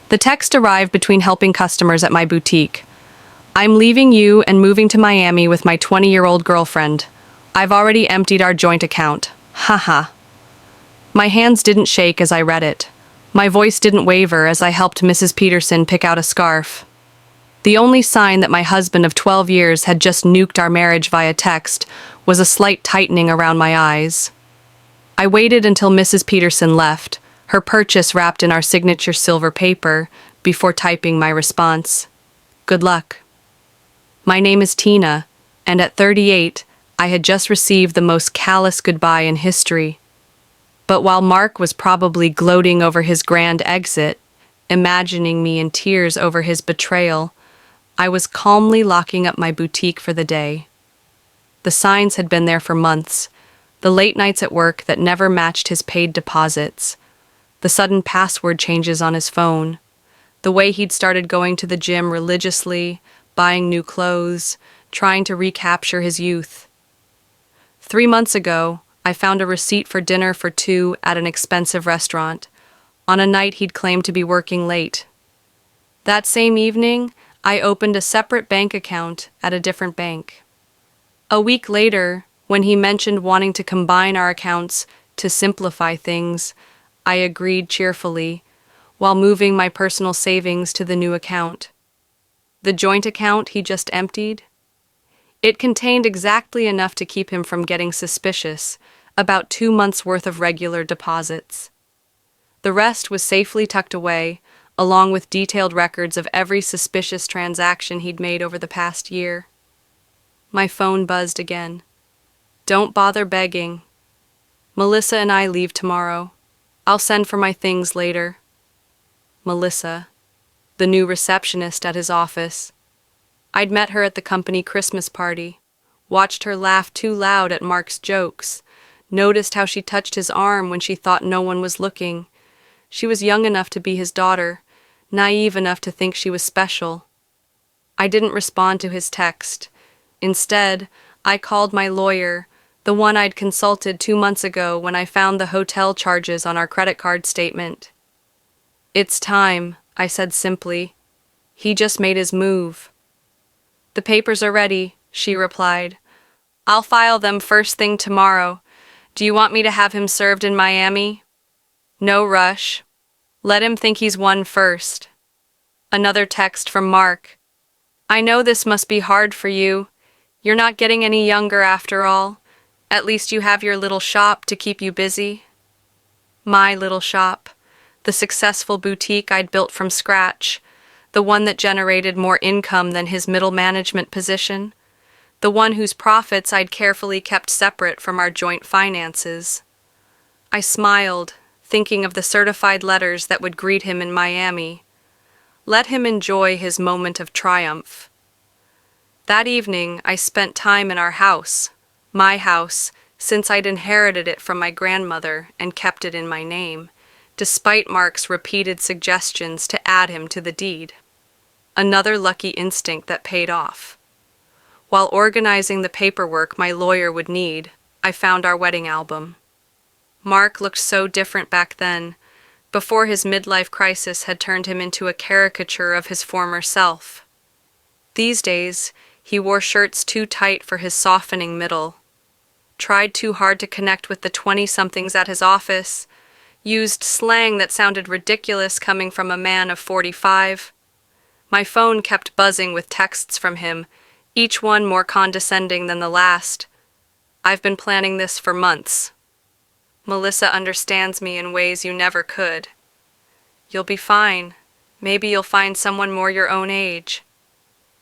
The text arrived between helping customers at my boutique. I'm leaving you and moving to Miami with my 20-year-old girlfriend. I've already emptied our joint account. Haha. My hands didn't shake as I read it. My voice didn't waver as I helped Mrs. Peterson pick out a scarf. The only sign that my husband of 12 years had just nuked our marriage via text was a slight tightening around my eyes. I waited until Mrs. Peterson left, her purchase wrapped in our signature silver paper, before typing my response. Good luck. My name is Tina, and at 38, I had just received the most callous goodbye in history. But while Mark was probably gloating over his grand exit, imagining me in tears over his betrayal, I was calmly locking up my boutique for the day. The signs had been there for months, the late nights at work that never matched his paid deposits, the sudden password changes on his phone, the way he'd started going to the gym religiously, buying new clothes, trying to recapture his youth. 3 months ago, I found a receipt for dinner for two at an expensive restaurant, on a night he'd claimed to be working late. That same evening, I opened a separate bank account at a different bank. A week later, when he mentioned wanting to combine our accounts to simplify things, I agreed cheerfully, while moving my personal savings to the new account. The joint account he just emptied? It contained exactly enough to keep him from getting suspicious, about 2 months' worth of regular deposits. The rest was safely tucked away, along with detailed records of every suspicious transaction he'd made over the past year. My phone buzzed again. Don't bother begging. Melissa and I leave tomorrow. I'll send for my things later. Melissa, the new receptionist at his office. I'd met her at the company Christmas party, watched her laugh too loud at Mark's jokes, noticed how she touched his arm when she thought no one was looking. She was young enough to be his daughter, naive enough to think she was special. I didn't respond to his text. Instead, I called my lawyer, the one I'd consulted 2 months ago when I found the hotel charges on our credit card statement. It's time, I said simply. He just made his move. The papers are ready, she replied. I'll file them first thing tomorrow. Do you want me to have him served in Miami? No rush. Let him think he's won first. Another text from Mark. I know this must be hard for you. You're not getting any younger after all. At least you have your little shop to keep you busy. My little shop. The successful boutique I'd built from scratch. The one that generated more income than his middle management position. The one whose profits I'd carefully kept separate from our joint finances. I smiled, thinking of the certified letters that would greet him in Miami. Let him enjoy his moment of triumph. That evening, I spent time in our house, my house, since I'd inherited it from my grandmother and kept it in my name, despite Mark's repeated suggestions to add him to the deed. Another lucky instinct that paid off. While organizing the paperwork my lawyer would need, I found our wedding album. Mark looked so different back then, before his midlife crisis had turned him into a caricature of his former self. These days, he wore shirts too tight for his softening middle, tried too hard to connect with the 20-somethings at his office, used slang that sounded ridiculous coming from a man of 45. My phone kept buzzing with texts from him, each one more condescending than the last. I've been planning this for months. Melissa understands me in ways you never could. You'll be fine. Maybe you'll find someone more your own age.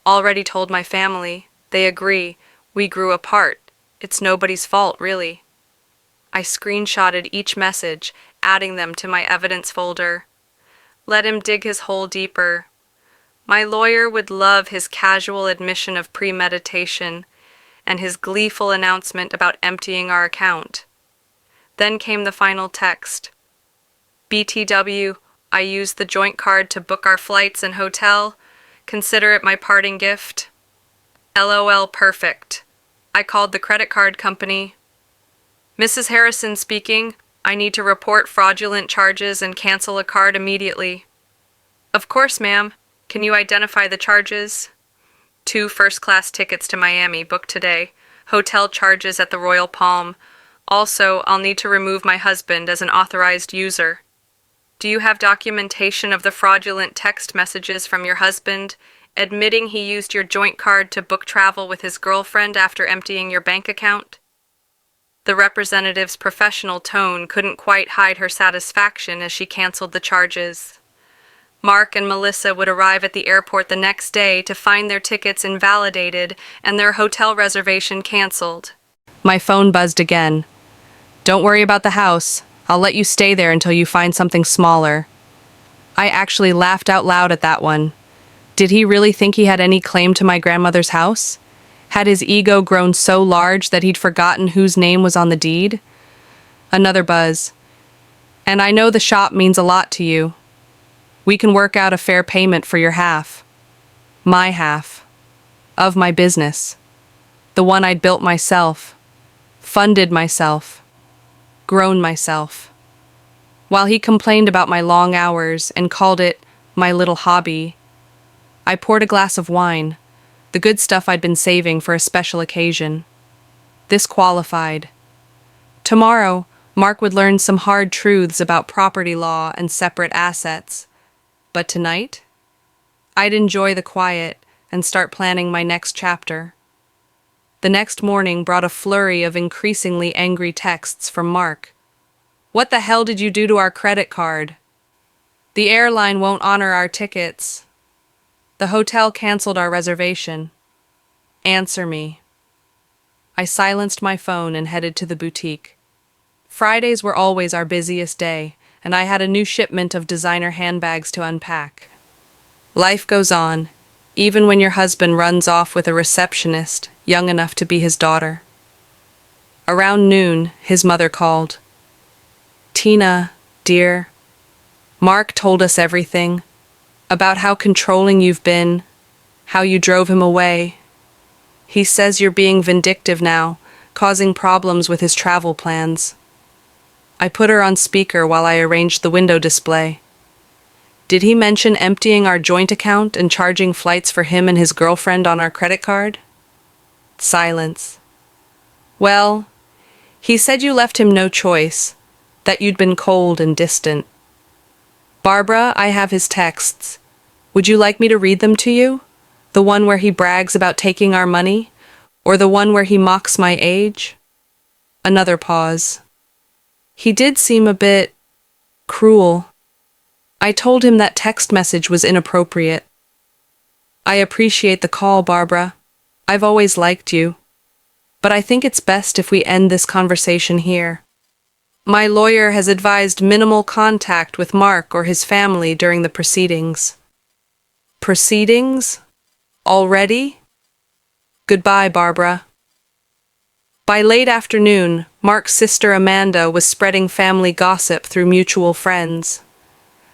Already told my family. They agree. We grew apart. It's nobody's fault, really. I screenshotted each message, adding them to my evidence folder. Let him dig his hole deeper. My lawyer would love his casual admission of premeditation and his gleeful announcement about emptying our account. Then came the final text. BTW, I used the joint card to book our flights and hotel. Consider it my parting gift. LOL perfect. I called the credit card company. Mrs. Harrison speaking. I need to report fraudulent charges and cancel a card immediately. Of course, ma'am. Can you identify the charges? 2 first-class tickets to Miami booked today. Hotel charges at the Royal Palm. Also, I'll need to remove my husband as an authorized user. Do you have documentation of the fraudulent text messages from your husband, admitting he used your joint card to book travel with his girlfriend after emptying your bank account? The representative's professional tone couldn't quite hide her satisfaction as she canceled the charges. Mark and Melissa would arrive at the airport the next day to find their tickets invalidated and their hotel reservation canceled. My phone buzzed again. Don't worry about the house. I'll let you stay there until you find something smaller. I actually laughed out loud at that one. Did he really think he had any claim to my grandmother's house? Had his ego grown so large that he'd forgotten whose name was on the deed? Another buzz. And I know the shop means a lot to you. We can work out a fair payment for your half. My half. Of my business. The one I'd built myself. Funded myself. Grown myself. While he complained about my long hours and called it my little hobby, I poured a glass of wine, the good stuff I'd been saving for a special occasion. This qualified. Tomorrow, Mark would learn some hard truths about property law and separate assets. But tonight, I'd enjoy the quiet and start planning my next chapter. The next morning brought a flurry of increasingly angry texts from Mark. What the hell did you do to our credit card? The airline won't honor our tickets. The hotel canceled our reservation. Answer me. I silenced my phone and headed to the boutique. Fridays were always our busiest day, and I had a new shipment of designer handbags to unpack. Life goes on, even when your husband runs off with a receptionist young enough to be his daughter. Around noon, his mother called. Tina, dear, Mark told us everything about how controlling you've been, how you drove him away. He says you're being vindictive now, causing problems with his travel plans. I put her on speaker while I arranged the window display. Did he mention emptying our joint account and charging flights for him and his girlfriend on our credit card? Silence. Well, he said you left him no choice, that you'd been cold and distant. Barbara, I have his texts. Would you like me to read them to you? The one where he brags about taking our money? Or the one where he mocks my age? Another pause. He did seem a bit cruel. I told him that text message was inappropriate. I appreciate the call, Barbara. I've always liked you. But I think it's best if we end this conversation here. My lawyer has advised minimal contact with Mark or his family during the proceedings. Proceedings? Already? Goodbye, Barbara. By late afternoon, Mark's sister Amanda was spreading family gossip through mutual friends.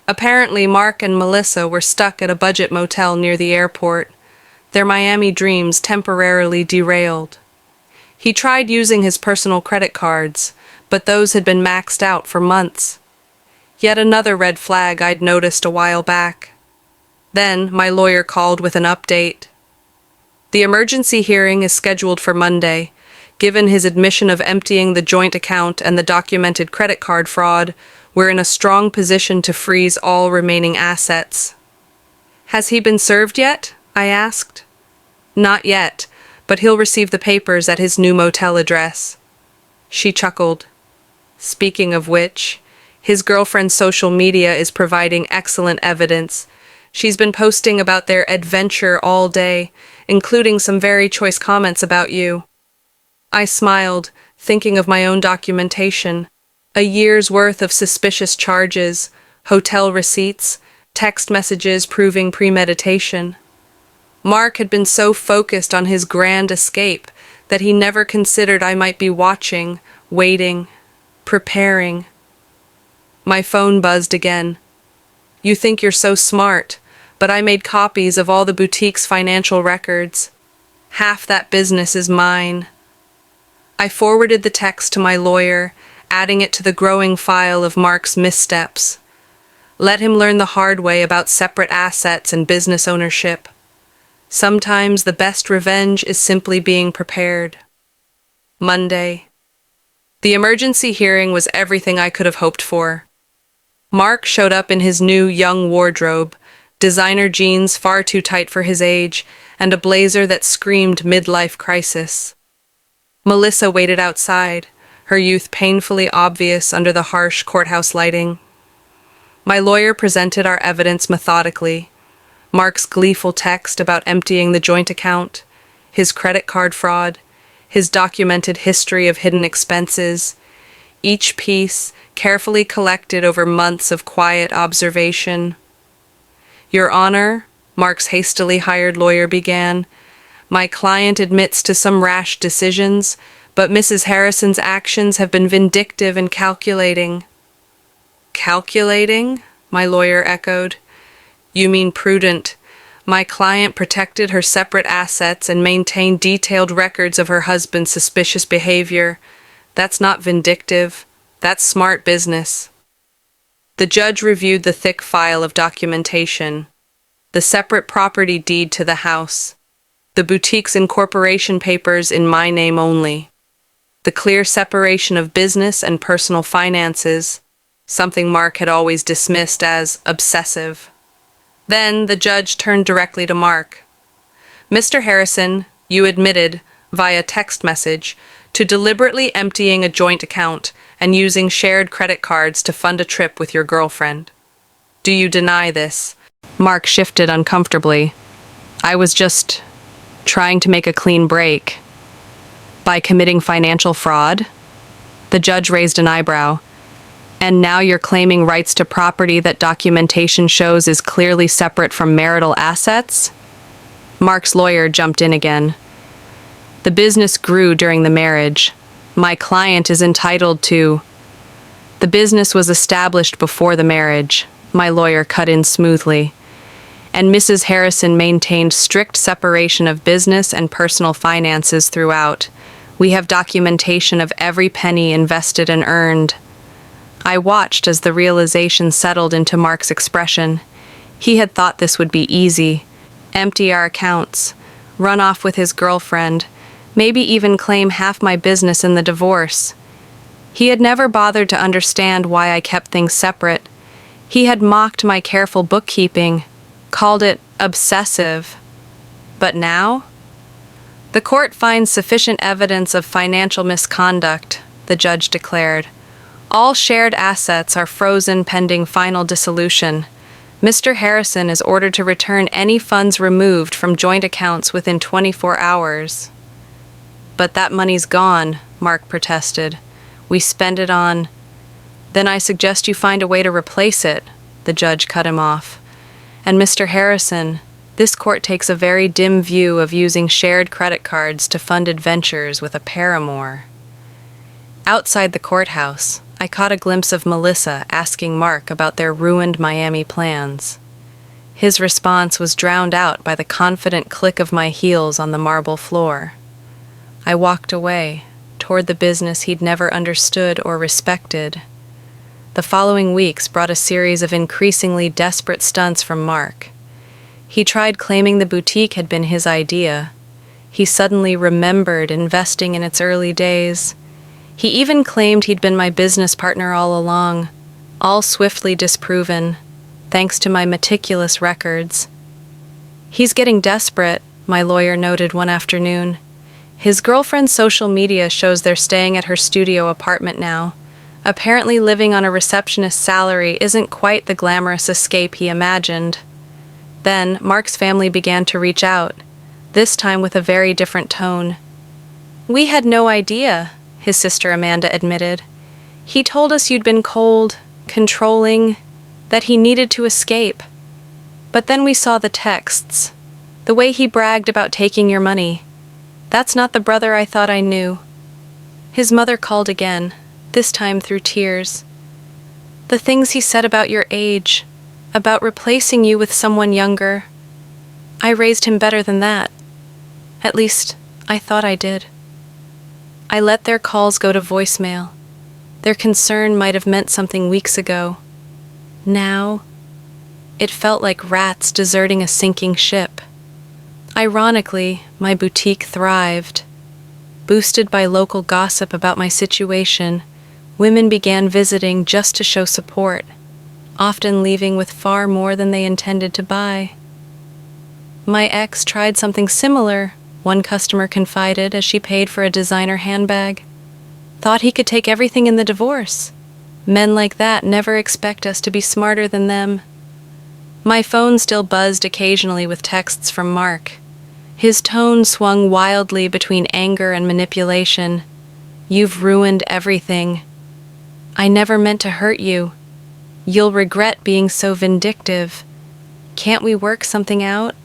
Apparently, Mark and Melissa were stuck at a budget motel near the airport, their Miami dreams temporarily derailed. He tried using his personal credit cards, but those had been maxed out for months. Yet another red flag I'd noticed a while back. Then my lawyer called with an update. The emergency hearing is scheduled for Monday. Given his admission of emptying the joint account and the documented credit card fraud, we're in a strong position to freeze all remaining assets. Has he been served yet? I asked. Not yet, but he'll receive the papers at his new motel address. She chuckled. Speaking of which, his girlfriend's social media is providing excellent evidence. She's been posting about their adventure all day, including some very choice comments about you. I smiled, thinking of my own documentation. A year's worth of suspicious charges, hotel receipts, text messages proving premeditation. Mark had been so focused on his grand escape that he never considered I might be watching, waiting, preparing. My phone buzzed again. You think you're so smart, but I made copies of all the boutique's financial records. Half that business is mine. I forwarded the text to my lawyer, adding it to the growing file of Mark's missteps. Let him learn the hard way about separate assets and business ownership. Sometimes the best revenge is simply being prepared. Monday. The emergency hearing was everything I could have hoped for. Mark showed up in his new young wardrobe, designer jeans far too tight for his age, and a blazer that screamed midlife crisis. Melissa waited outside, her youth painfully obvious under the harsh courthouse lighting. My lawyer presented our evidence methodically. Mark's gleeful text about emptying the joint account, his credit card fraud, his documented history of hidden expenses, each piece carefully collected over months of quiet observation. Your Honor, Mark's hastily hired lawyer began, my client admits to some rash decisions, but Mrs. Harrison's actions have been vindictive and calculating. Calculating? My lawyer echoed. You mean prudent. My client protected her separate assets and maintained detailed records of her husband's suspicious behavior. That's not vindictive. That's smart business. The judge reviewed the thick file of documentation. The separate property deed to the house. The boutique's incorporation papers in my name only. The clear separation of business and personal finances, something Mark had always dismissed as obsessive. Then the judge turned directly to Mark. Mr. Harrison, you admitted, via text message, to deliberately emptying a joint account and using shared credit cards to fund a trip with your girlfriend. Do you deny this? Mark shifted uncomfortably. I was just trying to make a clean break. By committing financial fraud? The judge raised an eyebrow. And now you're claiming rights to property that documentation shows is clearly separate from marital assets? Mark's lawyer jumped in again. The business grew during the marriage. My client is entitled to... The business was established before the marriage, my lawyer cut in smoothly. And Mrs. Harrison maintained strict separation of business and personal finances throughout. We have documentation of every penny invested and earned. I watched as the realization settled into Mark's expression. He had thought this would be easy. Empty our accounts, run off with his girlfriend, maybe even claim half my business in the divorce. He had never bothered to understand why I kept things separate. He had mocked my careful bookkeeping, called it obsessive. But now? The court finds sufficient evidence of financial misconduct, the judge declared. All shared assets are frozen pending final dissolution. Mr. Harrison is ordered to return any funds removed from joint accounts within 24 hours. But that money's gone, Mark protested. We spend it on... Then I suggest you find a way to replace it, the judge cut him off. And Mr. Harrison, this court takes a very dim view of using shared credit cards to fund adventures with a paramour. Outside the courthouse, I caught a glimpse of Melissa asking Mark about their ruined Miami plans. His response was drowned out by the confident click of my heels on the marble floor. I walked away, toward the business he'd never understood or respected. The following weeks brought a series of increasingly desperate stunts from Mark. He tried claiming the boutique had been his idea. He suddenly remembered investing in its early days. He even claimed he'd been my business partner all along, all swiftly disproven, thanks to my meticulous records. He's getting desperate, my lawyer noted one afternoon. His girlfriend's social media shows they're staying at her studio apartment now. Apparently living on a receptionist's salary isn't quite the glamorous escape he imagined. Then, Mark's family began to reach out, this time with a very different tone. We had no idea, his sister Amanda admitted. He told us you'd been cold, controlling, that he needed to escape. But then we saw the texts, the way he bragged about taking your money. That's not the brother I thought I knew. His mother called again, this time through tears. The things he said about your age, about replacing you with someone younger. I raised him better than that. At least, I thought I did. I let their calls go to voicemail. Their concern might have meant something weeks ago. Now, it felt like rats deserting a sinking ship. Ironically, my boutique thrived. Boosted by local gossip about my situation, women began visiting just to show support, often leaving with far more than they intended to buy. My ex tried something similar, one customer confided as she paid for a designer handbag. Thought he could take everything in the divorce. Men like that never expect us to be smarter than them. My phone still buzzed occasionally with texts from Mark. His tone swung wildly between anger and manipulation. "You've ruined everything. I never meant to hurt you. You'll regret being so vindictive. Can't we work something out?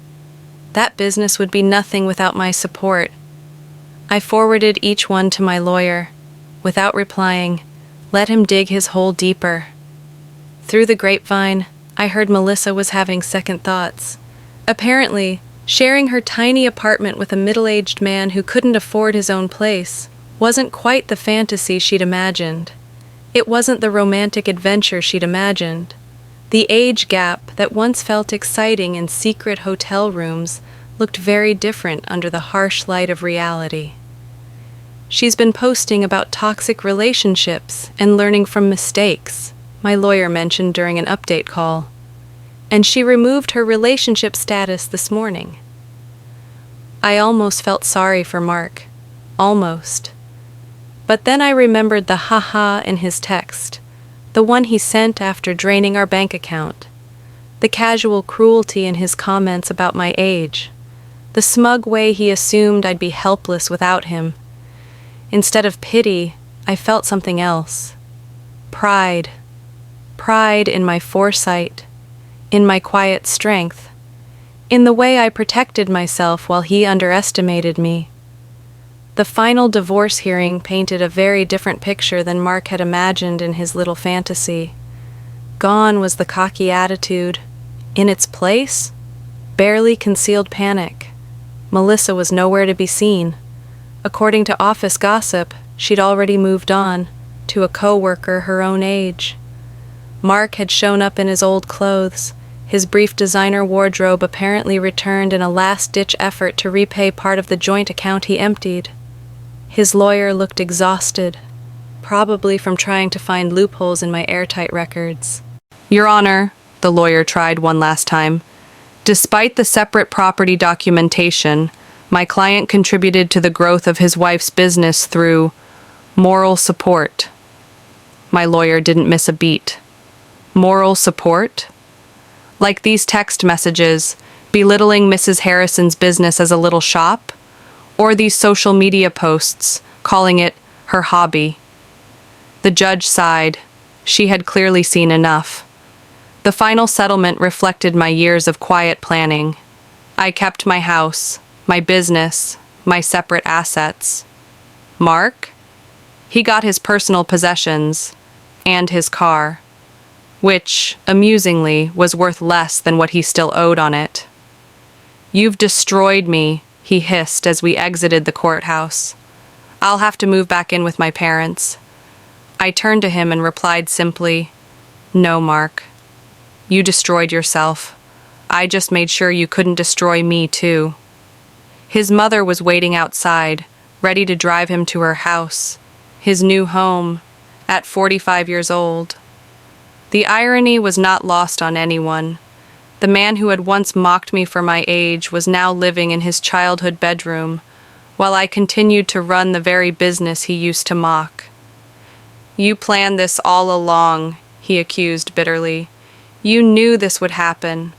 That business would be nothing without my support." I forwarded each one to my lawyer. Without replying, let him dig his hole deeper. Through the grapevine, I heard Melissa was having second thoughts. Apparently, sharing her tiny apartment with a middle-aged man who couldn't afford his own place wasn't quite the fantasy she'd imagined. It wasn't the romantic adventure she'd imagined. The age gap that once felt exciting in secret hotel rooms looked very different under the harsh light of reality. She's been posting about toxic relationships and learning from mistakes, my lawyer mentioned during an update call. And she removed her relationship status this morning. I almost felt sorry for Mark. Almost. But then I remembered the haha in his text, the one he sent after draining our bank account, the casual cruelty in his comments about my age, the smug way he assumed I'd be helpless without him. Instead of pity, I felt something else. Pride. Pride in my foresight, in my quiet strength, in the way I protected myself while he underestimated me. The final divorce hearing painted a very different picture than Mark had imagined in his little fantasy. Gone was the cocky attitude. In its place, barely concealed panic. Melissa was nowhere to be seen. According to office gossip, she'd already moved on, to a co-worker her own age. Mark had shown up in his old clothes, his brief designer wardrobe apparently returned in a last-ditch effort to repay part of the joint account he emptied. His lawyer looked exhausted, probably from trying to find loopholes in my airtight records. "Your Honor," the lawyer tried one last time, "despite the separate property documentation, my client contributed to the growth of his wife's business through moral support." My lawyer didn't miss a beat. Moral support? Like these text messages, belittling Mrs. Harrison's business as a little shop? Or these social media posts, calling it her hobby? The judge sighed. She had clearly seen enough. The final settlement reflected my years of quiet planning. I kept my house, my business, my separate assets. Mark? He got his personal possessions, and his car, which, amusingly, was worth less than what he still owed on it. "You've destroyed me," he hissed as we exited the courthouse. "I'll have to move back in with my parents." I turned to him and replied simply, "No, Mark. You destroyed yourself. I just made sure you couldn't destroy me, too." His mother was waiting outside, ready to drive him to her house, his new home, at 45 years old. The irony was not lost on anyone. The man who had once mocked me for my age was now living in his childhood bedroom, while I continued to run the very business he used to mock. "You planned this all along," he accused bitterly. "You knew this would happen."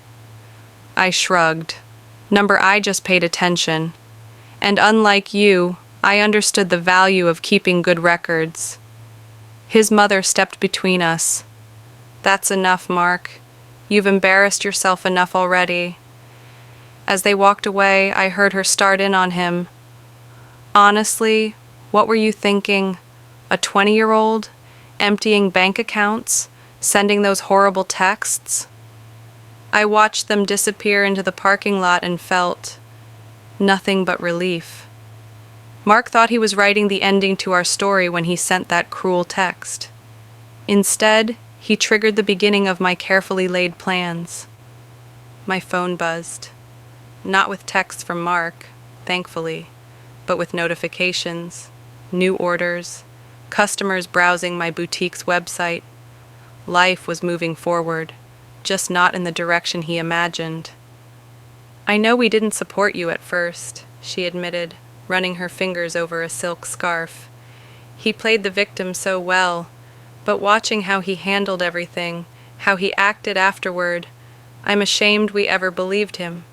I shrugged. I just paid attention. And unlike you, I understood the value of keeping good records. His mother stepped between us. "That's enough, Mark. You've embarrassed yourself enough already." As they walked away, I heard her start in on him. "Honestly, what were you thinking? A 20-year-old? Emptying bank accounts? Sending those horrible texts?" I watched them disappear into the parking lot and felt nothing but relief. Mark thought he was writing the ending to our story when he sent that cruel text. Instead, He triggered the beginning of my carefully laid plans. My phone buzzed. Not with texts from Mark, thankfully, but with notifications, new orders, customers browsing my boutique's website. Life was moving forward, just not in the direction he imagined. "I know we didn't support you at first," she admitted, running her fingers over a silk scarf. "He played the victim so well, but watching how he handled everything, how he acted afterward, I'm ashamed we ever believed him."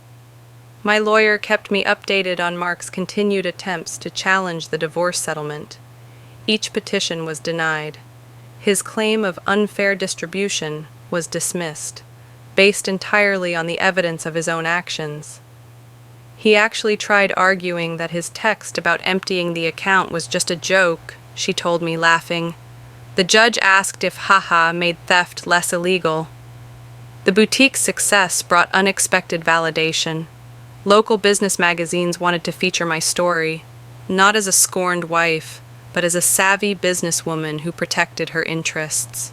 My lawyer kept me updated on Mark's continued attempts to challenge the divorce settlement. Each petition was denied. His claim of unfair distribution was dismissed, based entirely on the evidence of his own actions. He actually tried arguing that his text about emptying the account was just a joke, she told me, laughing. The judge asked if haha made theft less illegal. The boutique's success brought unexpected validation. Local business magazines wanted to feature my story, not as a scorned wife, but as a savvy businesswoman who protected her interests.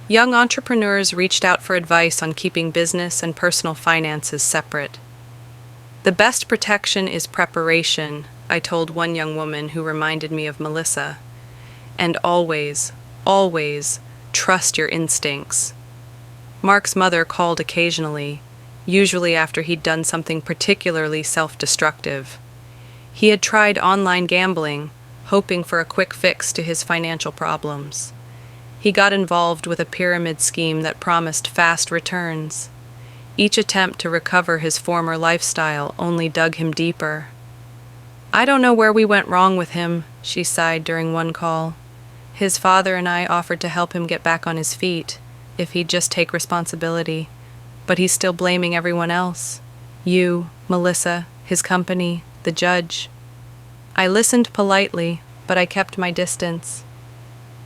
Young entrepreneurs reached out for advice on keeping business and personal finances separate. "The best protection is preparation," I told one young woman who reminded me of Melissa. "And always, always, trust your instincts." Mark's mother called occasionally, usually after he'd done something particularly self-destructive. He had tried online gambling, hoping for a quick fix to his financial problems. He got involved with a pyramid scheme that promised fast returns. Each attempt to recover his former lifestyle only dug him deeper. "I don't know where we went wrong with him," she sighed during one call. "His father and I offered to help him get back on his feet, if he'd just take responsibility. But he's still blaming everyone else. You, Melissa, his company, the judge." I listened politely, but I kept my distance.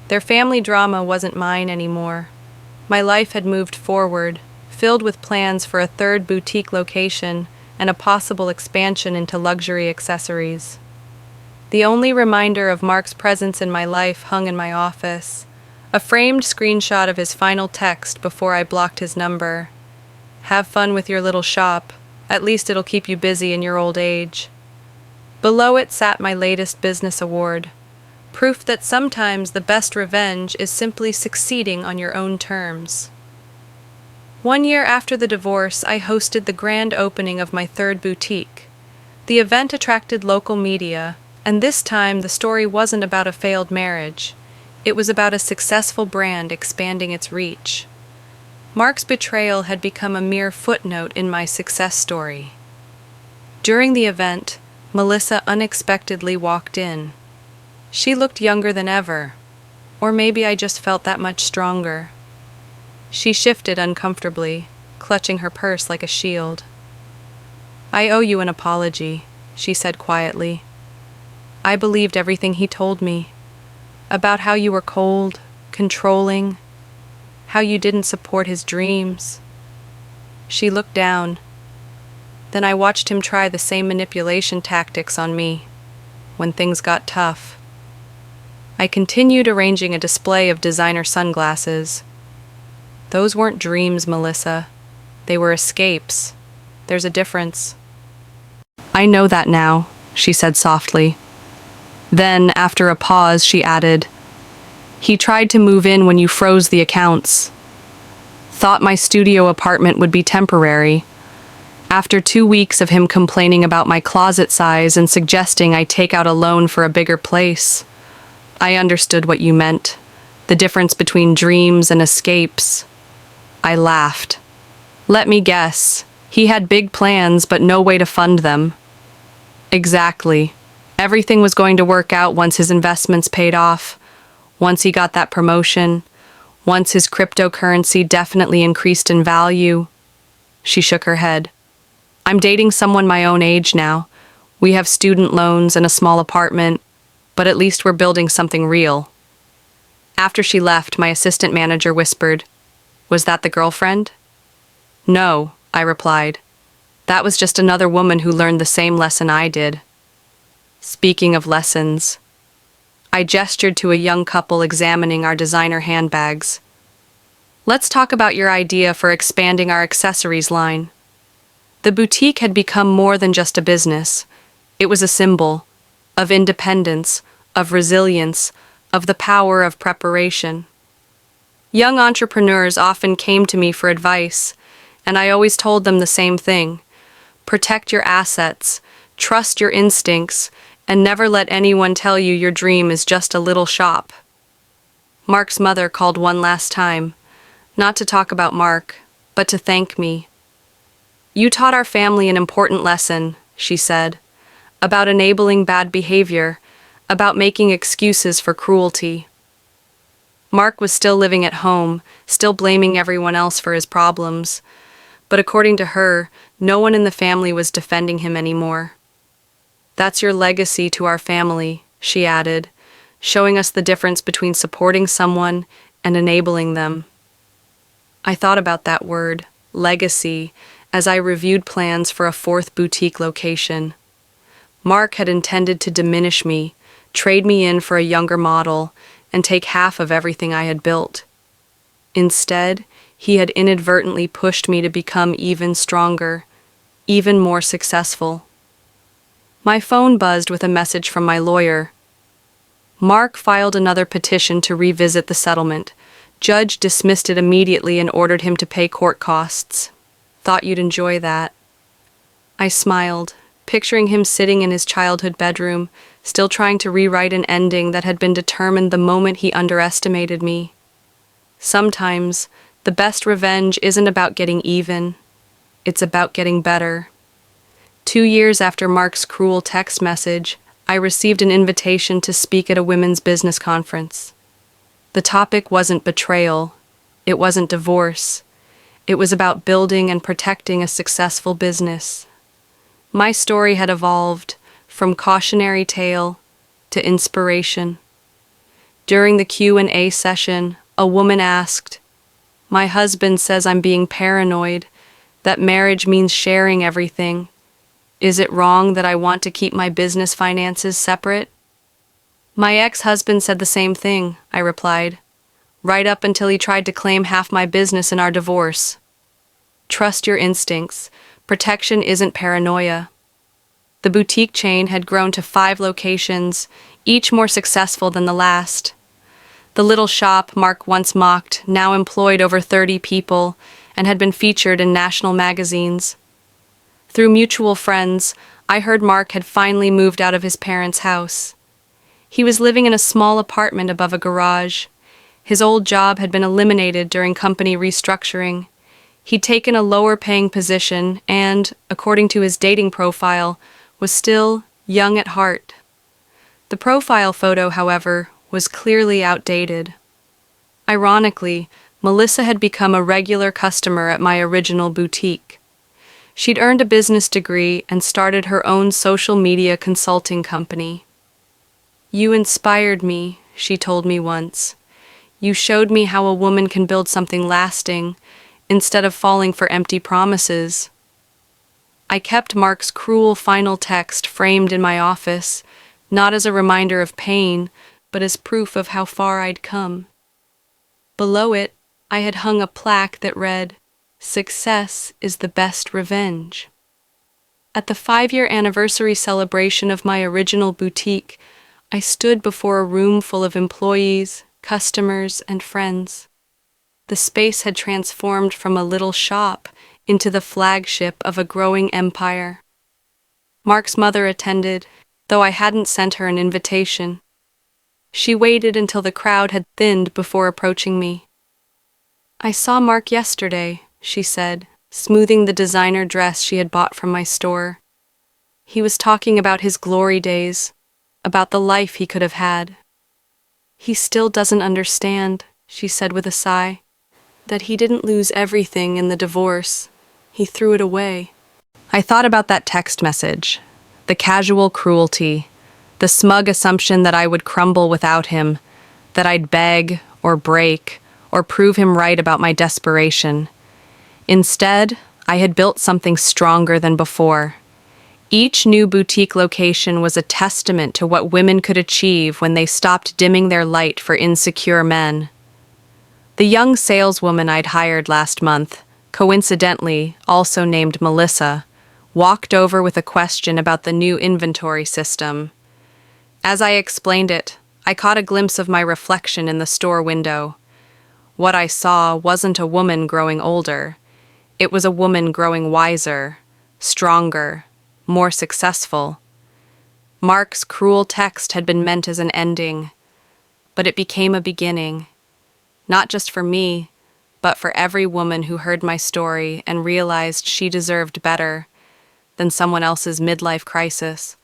Their family drama wasn't mine anymore. My life had moved forward, filled with plans for a third boutique location and a possible expansion into luxury accessories. The only reminder of Mark's presence in my life hung in my office, a framed screenshot of his final text before I blocked his number. "Have fun with your little shop. At least it'll keep you busy in your old age." Below it sat my latest business award, proof that sometimes the best revenge is simply succeeding on your own terms. 1 year after the divorce, I hosted the grand opening of my third boutique. The event attracted local media, and this time the story wasn't about a failed marriage. It was about a successful brand expanding its reach. Mark's betrayal had become a mere footnote in my success story. During the event, Melissa unexpectedly walked in. She looked younger than ever, or maybe I just felt that much stronger. She shifted uncomfortably, clutching her purse like a shield. "I owe you an apology," she said quietly. "I believed everything he told me, about how you were cold, controlling, how you didn't support his dreams." She looked down. Then I watched him try the same manipulation tactics on me, when things got tough. I continued arranging a display of designer sunglasses. "Those weren't dreams, Melissa. They were escapes. There's a difference." "I know that now," she said softly. Then, after a pause, she added, "He tried to move in when you froze the accounts. Thought my studio apartment would be temporary. After 2 weeks of him complaining about my closet size and suggesting I take out a loan for a bigger place, I understood what you meant, the difference between dreams and escapes." I laughed. "Let me guess, he had big plans but no way to fund them." "Exactly. Everything was going to work out once his investments paid off, once he got that promotion, once his cryptocurrency definitely increased in value." She shook her head. "I'm dating someone my own age now. We have student loans and a small apartment, but at least we're building something real." After she left, my assistant manager whispered, "Was that the girlfriend?" "No," I replied. "That was just another woman who learned the same lesson I did." Speaking of lessons, I gestured to a young couple examining our designer handbags. Let's talk about your idea for expanding our accessories line. The boutique had become more than just a business. It was a symbol of independence, of resilience, of the power of preparation. Young entrepreneurs often came to me for advice, and I always told them the same thing. Protect your assets, trust your instincts, and never let anyone tell you your dream is just a little shop. Mark's mother called one last time, not to talk about Mark, but to thank me. You taught our family an important lesson, she said, about enabling bad behavior, about making excuses for cruelty. Mark was still living at home, still blaming everyone else for his problems, but according to her, no one in the family was defending him anymore. That's your legacy to our family, she added, showing us the difference between supporting someone and enabling them. I thought about that word, legacy, as I reviewed plans for a fourth boutique location. Mark had intended to diminish me, trade me in for a younger model, and take half of everything I had built. Instead, he had inadvertently pushed me to become even stronger, even more successful. My phone buzzed with a message from my lawyer. Mark filed another petition to revisit the settlement. Judge dismissed it immediately and ordered him to pay court costs. Thought you'd enjoy that. I smiled, picturing him sitting in his childhood bedroom, still trying to rewrite an ending that had been determined the moment he underestimated me. Sometimes, the best revenge isn't about getting even. It's about getting better. 2 years after Mark's cruel text message, I received an invitation to speak at a women's business conference. The topic wasn't betrayal. It wasn't divorce. It was about building and protecting a successful business. My story had evolved from cautionary tale to inspiration. During the Q&A session, a woman asked, "My husband says I'm being paranoid, that marriage means sharing everything. Is it wrong that I want to keep my business finances separate?" "My ex-husband said the same thing," I replied, "right up until he tried to claim half my business in our divorce." Trust your instincts. Protection isn't paranoia. The boutique chain had grown to 5 locations, each more successful than the last. The little shop Mark once mocked now employed over 30 people and had been featured in national magazines. Through mutual friends, I heard Mark had finally moved out of his parents' house. He was living in a small apartment above a garage. His old job had been eliminated during company restructuring. He'd taken a lower-paying position and, according to his dating profile, was still young at heart. The profile photo, however, was clearly outdated. Ironically, Melissa had become a regular customer at my original boutique. She'd earned a business degree and started her own social media consulting company. "You inspired me," she told me once. "You showed me how a woman can build something lasting, instead of falling for empty promises." I kept Mark's cruel final text framed in my office, not as a reminder of pain, but as proof of how far I'd come. Below it, I had hung a plaque that read, "Success is the best revenge." At the 5-year anniversary celebration of my original boutique, I stood before a room full of employees, customers, and friends. The space had transformed from a little shop into the flagship of a growing empire. Mark's mother attended, though I hadn't sent her an invitation. She waited until the crowd had thinned before approaching me. "I saw Mark yesterday," she said, smoothing the designer dress she had bought from my store. "He was talking about his glory days, about the life he could have had." "He still doesn't understand," she said with a sigh, "that he didn't lose everything in the divorce. He threw it away." I thought about that text message, the casual cruelty, the smug assumption that I would crumble without him, that I'd beg or break or prove him right about my desperation. Instead, I had built something stronger than before. Each new boutique location was a testament to what women could achieve when they stopped dimming their light for insecure men. The young saleswoman I'd hired last month, coincidentally also named Melissa, walked over with a question about the new inventory system. As I explained it, I caught a glimpse of my reflection in the store window. What I saw wasn't a woman growing older. It was a woman growing wiser, stronger, more successful. Mark's cruel text had been meant as an ending, but it became a beginning. Not just for me, but for every woman who heard my story and realized she deserved better than someone else's midlife crisis.